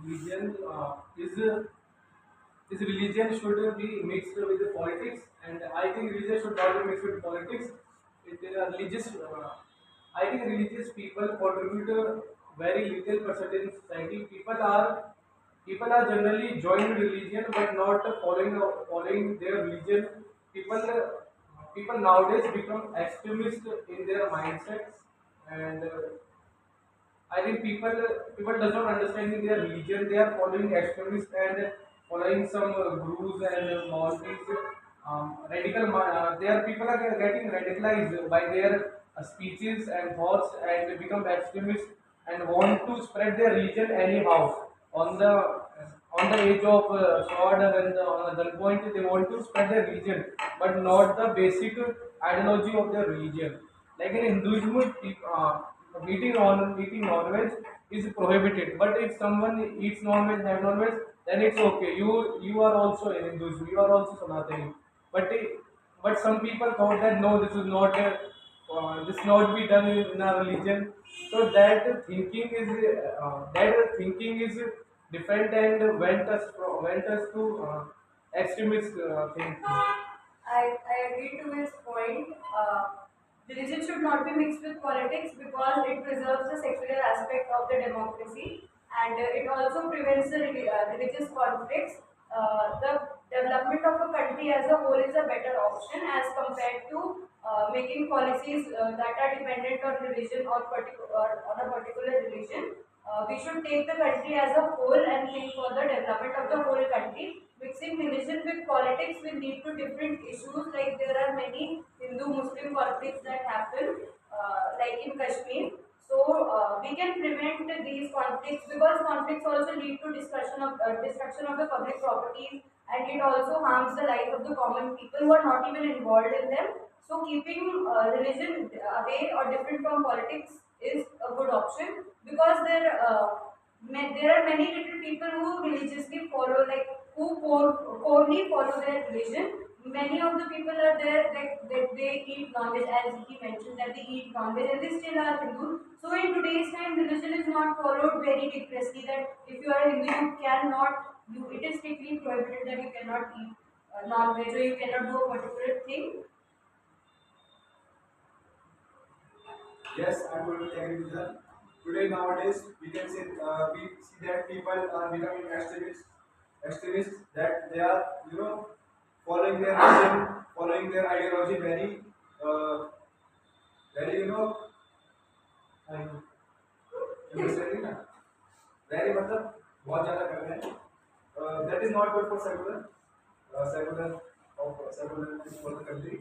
religion is religion should be mixed with the politics, and I think religion should not be mixed with politics. Religious, I think religious people contribute a very little percentage in society. People are generally joining religion but not following their religion. People nowadays become extremist in their mindset, and I think people does not understand their religion. They are following extremists and following some gurus and Maulvis. Their people are getting radicalized by their speeches and thoughts and become extremists and want to spread their religion anyhow on the edge of sword and on the gunpoint. They want to spread their religion, but not the basic ideology of their religion. Like in Hinduism, eating non-veg is prohibited. But if someone eats non-veg, have non-veg, then it's okay. You are also in Hinduism. You are also Sanatani. But but some people thought that no, this not be done in our religion. So that thinking is different and went us to extremist thinking. I agree to his point. Religion should not be mixed with politics because it preserves the secular aspect of the democracy, and it also prevents the religious conflicts. The development of a country as a whole is a better option as compared to making policies that are dependent on religion or on a particular religion. We should take the country as a whole and think for the development of the whole country. Mixing religion with politics will lead to different issues. Like there are many Hindu-Muslim conflicts that happen, like in Kashmir. So we can prevent these conflicts because conflicts also lead to destruction of the public properties, and it also harms the life of the common people who are not even involved in them. So keeping religion away or different from politics is a good option because there are many little people who religiously follow, like who corely follow their religion. Many of the people are there that they eat non-veg, as he mentioned that they eat non-veg and they still are Hindu. So in today's time, religion is not followed very rigorously. That if you are a Hindu, you cannot you it is strictly prohibited that you cannot eat non-veg or you cannot do a particular thing. Yes, I totally agree with her. Today nowadays we see that people are becoming extremists that they are following their religion, following their ideology uh, very understanding ना very मतलब बहुत ज़्यादा कर रहे हैं. That is not good for secular for the country.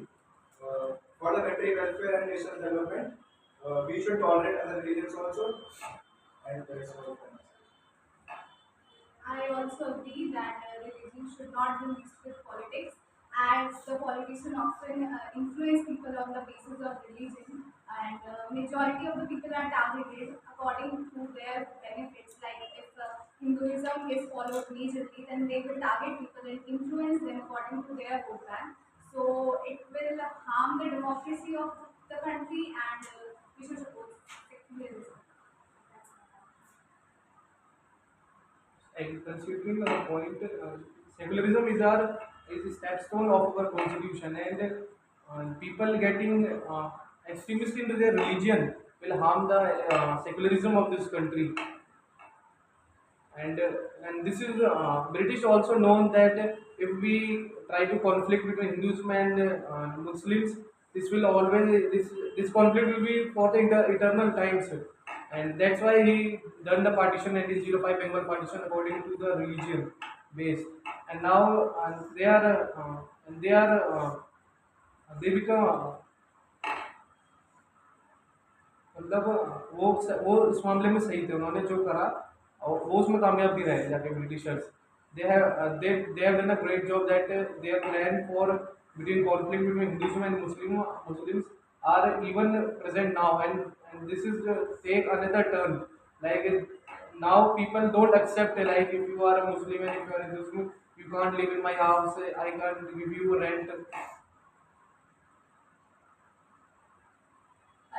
For the country welfare and national development, we should tolerate other religions also, and there is no difference. I also agree that religion should not be mixed with politics, as the politicians often influence people on the basis of religion, and majority of the people are targeted according to their benefits. Like if Hinduism is followed majorly, then they will target people and influence them according to their vote bank. So it will harm the democracy of the country, and we should support secularism. That's And considering the point, secularism is a stepstone of our constitution, and people getting extremist into their religion will harm the secularism of this country. And this is British also known that if we try to conflict between Hinduism and Muslims, this conflict will be for the eternal times, and that's why he done the partition and the 05 Bengal partition according to the religion base. And now they become मतलब वो इस मामले में सही थे उन्होंने जो करा और वो उसमें कामयाब भी रहे जाके Britishers. They have done a great job that their plan for between conflict between Hinduism and Muslims are even present now, and this is take another turn. Like now people don't accept like if you are a Muslim and if you are a Hindu, you can't live in my house, I can't give you rent.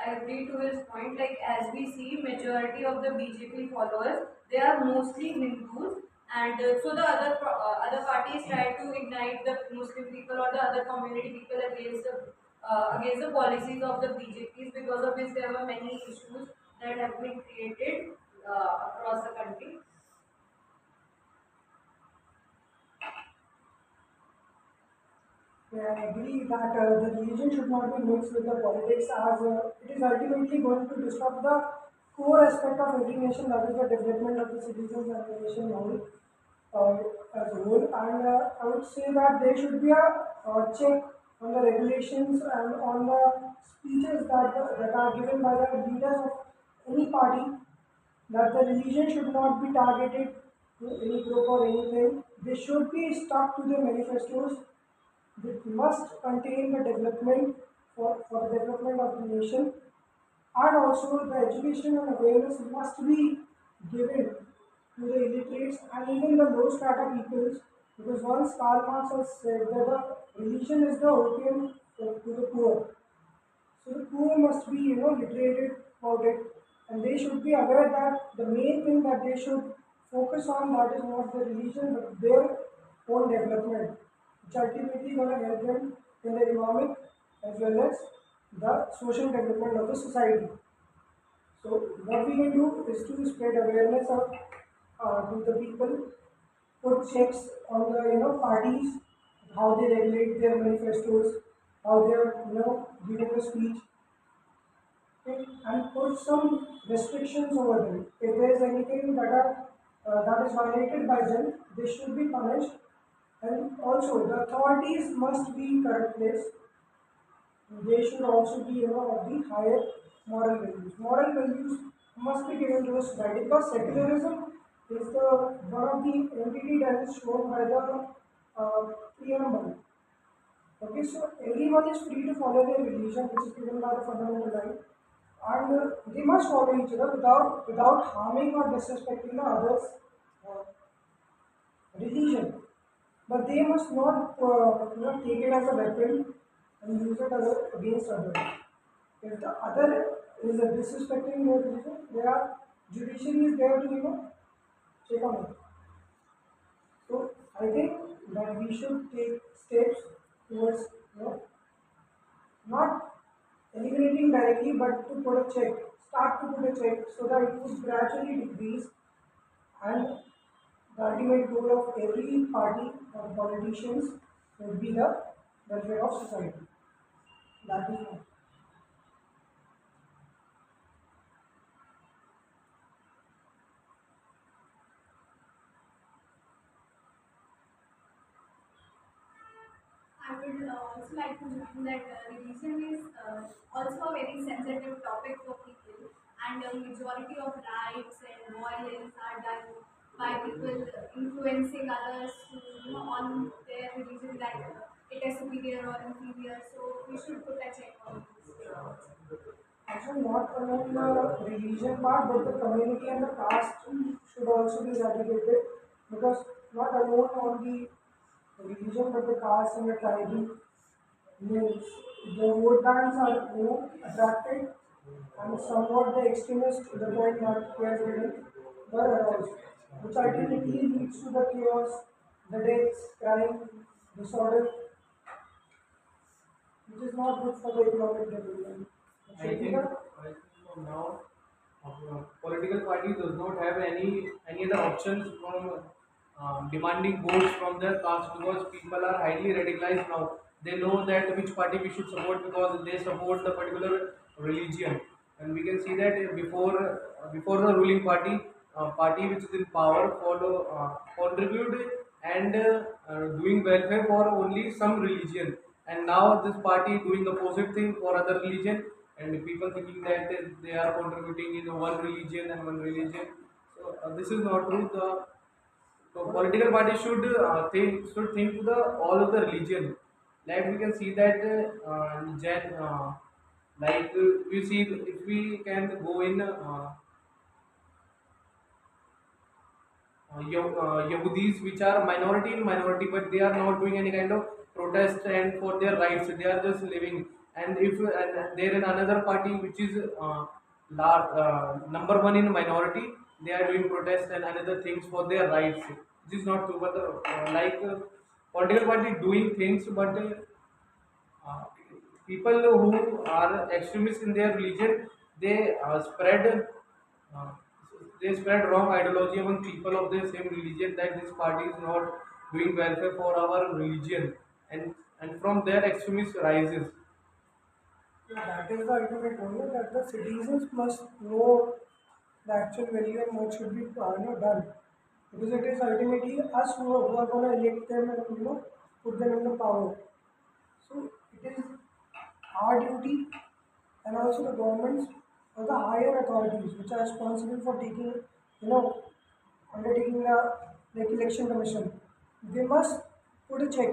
I agree to his point. Like as we see, majority of the BJP followers, they are mostly Hindus, and so the other parties try to ignite the Muslim people or the other community people against the policies of the BJPs, because of which there were many issues that have been created across the country. Yeah, I agree that the religion should not be mixed with the politics, as it is ultimately going to disrupt the core aspect of every nation, that is the development of the citizens and the nation as a whole. And I would say that there should be a check on the regulations and on the speeches that are given by the leaders of any party, that the religion should not be targeted to any group or anything. They should be stuck to their manifestos. It must contain the development for the development of the nation, and also the education and awareness must be given to the illiterates and even the low strata peoples, because once Karl Marx has said that the religion is the opium to the poor. So the poor must be, literated about it, and they should be aware that the main thing that they should focus on, that is not the religion but their own development, which ultimately going to help them in the economic as well as the social development of the society. So what we can do is to spread awareness of to the people, put checks on the parties, how they regulate their manifestos, how they are giving a speech, okay, and put some restrictions over them. If there is anything that is violated by them, they should be punished. And also the authorities must be correct place. They should also be of the higher moral values. Moral values must be given to the society, because secularism is the one of the entity that is shown by the preamble. Okay, so everyone is free to follow their religion, which is given by the fundamental right, and they must follow each other without harming or disrespecting the others' uh, religion. But they must not take it as a weapon and use it against others. If the other is disrespecting their religion, their judiciary is there to check on it. So I think that we should take steps towards not eliminating directly, but to put a check, start to put a check, so that it would gradually decrease, and the ultimate goal of every party or politicians would be the welfare of society. That is all. I would also like to join that religion is also a very sensitive topic for people, and a majority of rights and violence are done by people influencing others to, on their religion, that it is superior or inferior. So we should put a check on this. Actually, not only the religion part, but the community and the caste should also be eradicated, because not alone on the religion, but the caste and the tribal names. The vote banks are attracted, and somewhat the extremists to the point that he has written were aroused, which ultimately leads to the chaos, the deaths, crime, disorder, which is not good for the economic development. I think, for now, political party does not have any other options from demanding votes from their caste, because people are highly radicalized now. They know that which party we should support because they support the particular religion, and we can see that before the ruling party, party which is in power follow contribute and doing welfare for only some religion, and now this party doing opposite thing for other religion, and people thinking that they are contributing in one religion and one religion. So this is not true. The so political party should think to the all of the religion. Like we can see that we see if we can go in Yahudis, which are minority in minority, but they are not doing any kind of protest and for their rights. They are just living, and if there is another party which is number one in minority, they are doing protests and another things for their rights. This is not true, but political party doing things, but uh, people who are extremists in their religion, they uh, spread wrong ideology among people of the same religion, that this party is not doing welfare for our religion, and from there extremist rises. Yeah, that is the ultimate goal, that the citizens must know the actual value and what should be done. Because it is ultimately us who are going to elect them and put them in the power. So it is our duty and also the governments or the higher authorities which are responsible for taking, undertaking the like election commission. They must put a check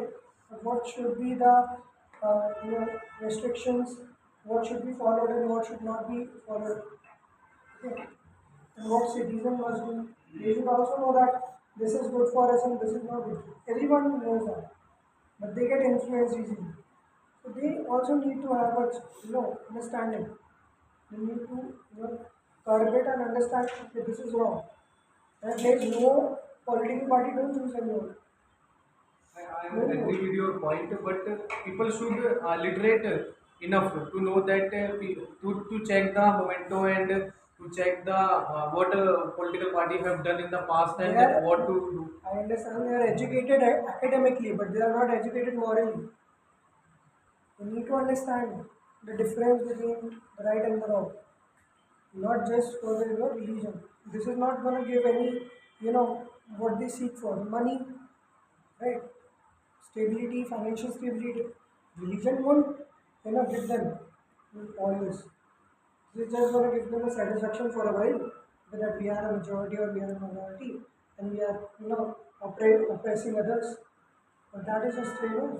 of what should be the restrictions, what should be followed and what should not be followed. Okay. And what citizen must do. They should also know that this is good for us and this is not good. Everyone knows that, but they get influenced easily. So they also need to have a understanding. They need to curb it and understand that this is wrong. And there is no political party, don't choose anyone. I No, agree no. with your point, but people should literate enough to know that to check the memento and to check the what political party have done in the past They and what are, to do. I understand they are educated academically, but they are not educated morally. They need to understand the difference between the right and the wrong, not just for the religion. This is not going to give any, what they seek for money, right? Stability, financial stability. Religion won't, give them all this. This is just going to give them a satisfaction for a while, that we are a majority or we are a minority, and we are, oppressing others. But that is just,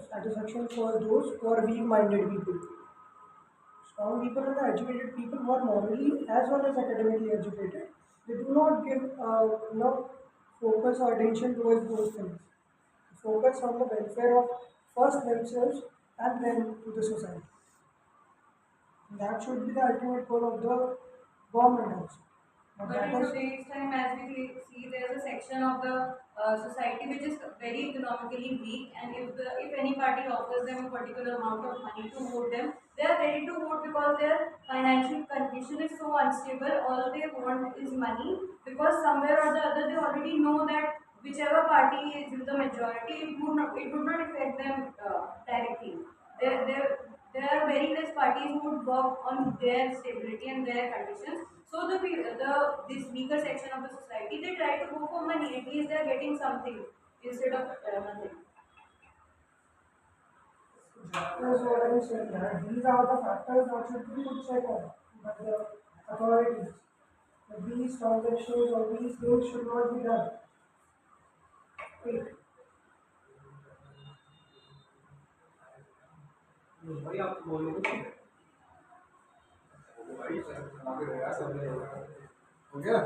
satisfaction for those who are weak-minded people. Strong people and the educated people who are morally as well as academically educated, they do not give, focus or attention towards those things. Focus on the welfare of first themselves and then to the society. That should be the ultimate goal of the government also. But But that in is, today's time, as we see, there's a section of the society which is very economically weak, and if any party offers them a particular amount of money to vote them, they are ready to vote because their financial condition is so unstable. All they want is money, because somewhere or the other they already know that whichever party is in the majority, it would not affect them directly. There, there, there are very less parties who would work on their stability and their conditions. So this weaker section of the society, they try to go for money. At least they are getting something instead of nothing. that is what I'm saying. That these are the factors that should be put check on by the authorities. That these transactions or these things should not be done. Okay. भाई आप बोलो कुछ? भाई आगे गया सब हो गया